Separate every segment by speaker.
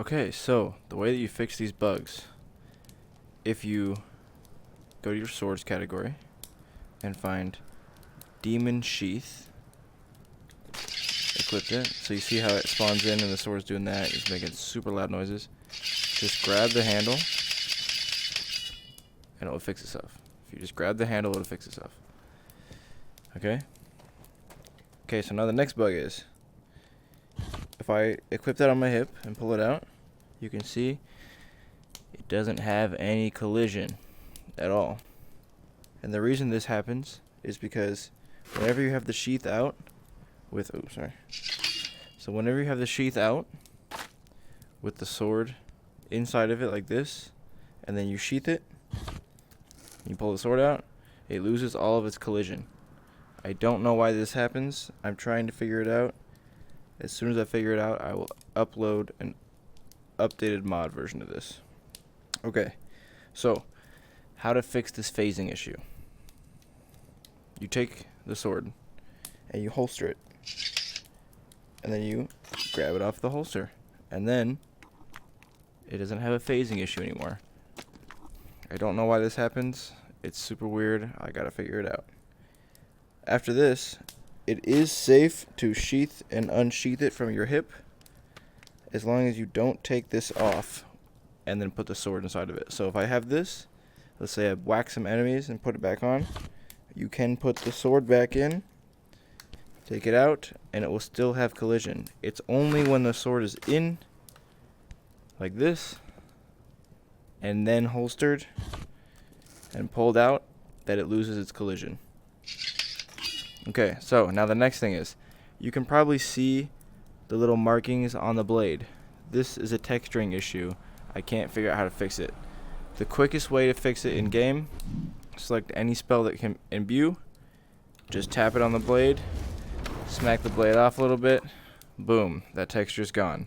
Speaker 1: Okay, so the way that you fix these bugs, if you go to your swords category and find Demon Sheath, equip it, so you see how it spawns in and the sword's doing that, it's making super loud noises. Just grab the handle and it will fix itself. If you just grab the handle, it'll fix itself. Okay? Okay, so now the next bug is, if I equip that on my hip and pull it out, you can see it doesn't have any collision at all. And the reason this happens is because whenever you have the sheath out with, So whenever you have the sheath out with the sword inside of it like this, and then you sheath it, you pull the sword out, it loses all of its collision. I don't know why this happens. I'm trying to figure it out. As soon as I figure it out, I will upload an updated mod version of this. Okay, so how to fix this phasing issue. You take the sword and you holster it, and then you grab it off the holster, and then it doesn't have a phasing issue anymore. I don't know why this happens. It's super weird. I gotta figure it out. After this, it is safe to sheath and unsheath it from your hip, as long as you don't take this off and then put the sword inside of it. So if I have this, let's say I whack some enemies and put it back on, you can put the sword back in, take it out, and it will still have collision. It's only when the sword is in, like this, and then holstered and pulled out, that it loses its collision. Okay, so now the next thing is, you can probably see the little markings on the blade. This is a texturing issue. I can't figure out how to fix it. The quickest way to fix it in game, select any spell that can imbue, just tap it on the blade, smack the blade off a little bit, boom, that texture's gone.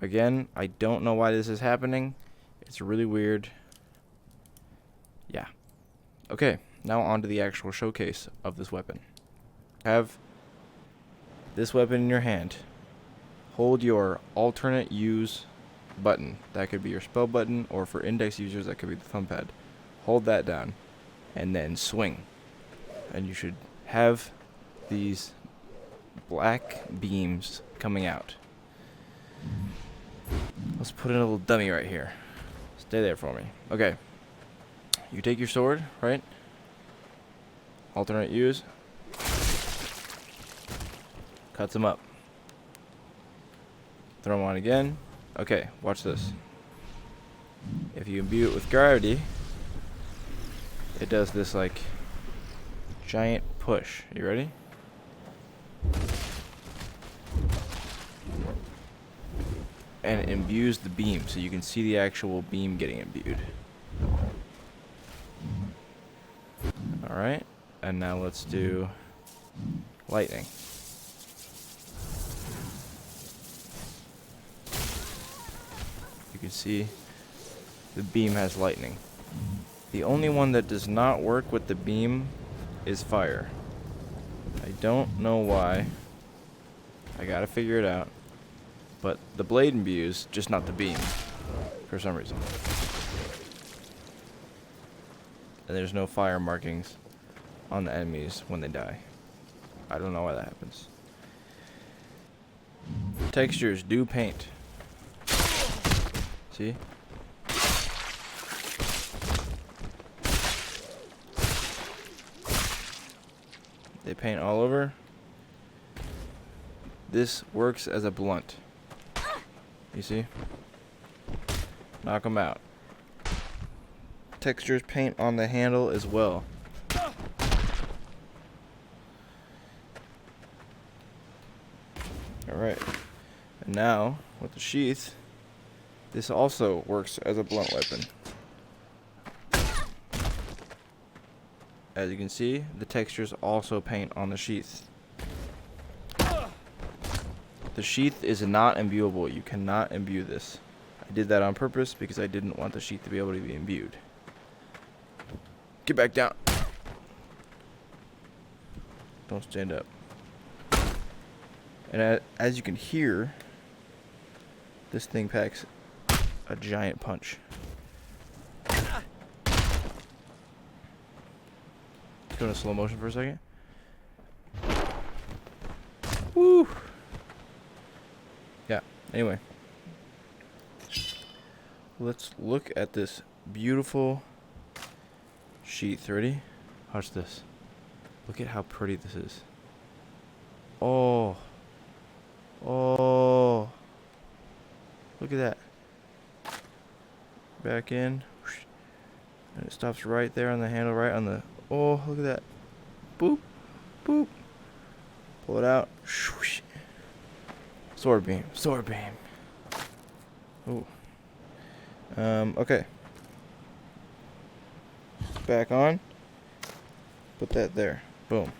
Speaker 1: Again, I don't know why this is happening. It's really weird. Yeah. Okay, now on to the actual showcase of this weapon. Have this weapon in your hand. Hold your alternate use button. That could be your spell button, or for index users, that could be the thumb pad. Hold that down, and then swing. And you should have these black beams coming out. Let's put in a little dummy right here. Stay there for me. Okay. You take your sword, right? Alternate use. Cuts them up. Throw them on again. Okay, watch this. If you imbue it with gravity, it does this like giant push. You ready? And it imbues the beam, so you can see the actual beam getting imbued. Alright, and now let's do lightning. You can see the beam has lightning. The only one that does not work with the beam is fire. I don't know why. I gotta figure it out. But the blade imbues, just not the beam, for some reason. And there's no fire markings on the enemies when they die. I don't know why that happens. Textures do paint. See? They paint all over. This works as a blunt. You see? Knock them out. Textures paint on the handle as well. Alright. And now, with the sheath, this also works as a blunt weapon. As you can see, the textures also paint on the sheath. The sheath is not imbuable. You cannot imbue this. I did that on purpose because I didn't want the sheath to be able to be imbued. Get back down. Don't stand up. And as you can hear, This thing packs a giant punch. Go into slow motion for a second. Woo! Yeah, anyway. Let's look at this beautiful sheath. Ready? Watch this. Look at how pretty this is. Oh. Oh. Look at that. Back in. And it stops right there on the handle, right on the... Oh, look at that. Boop. Boop. Pull it out. Sword beam. Sword beam. Ooh. Okay. Back on. Put that there. Boom.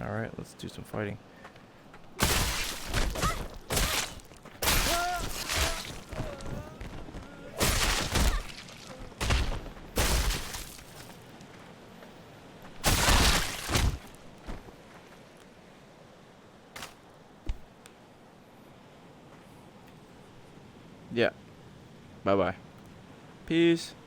Speaker 1: Alright, let's do some fighting. Yeah. Bye-bye. Peace.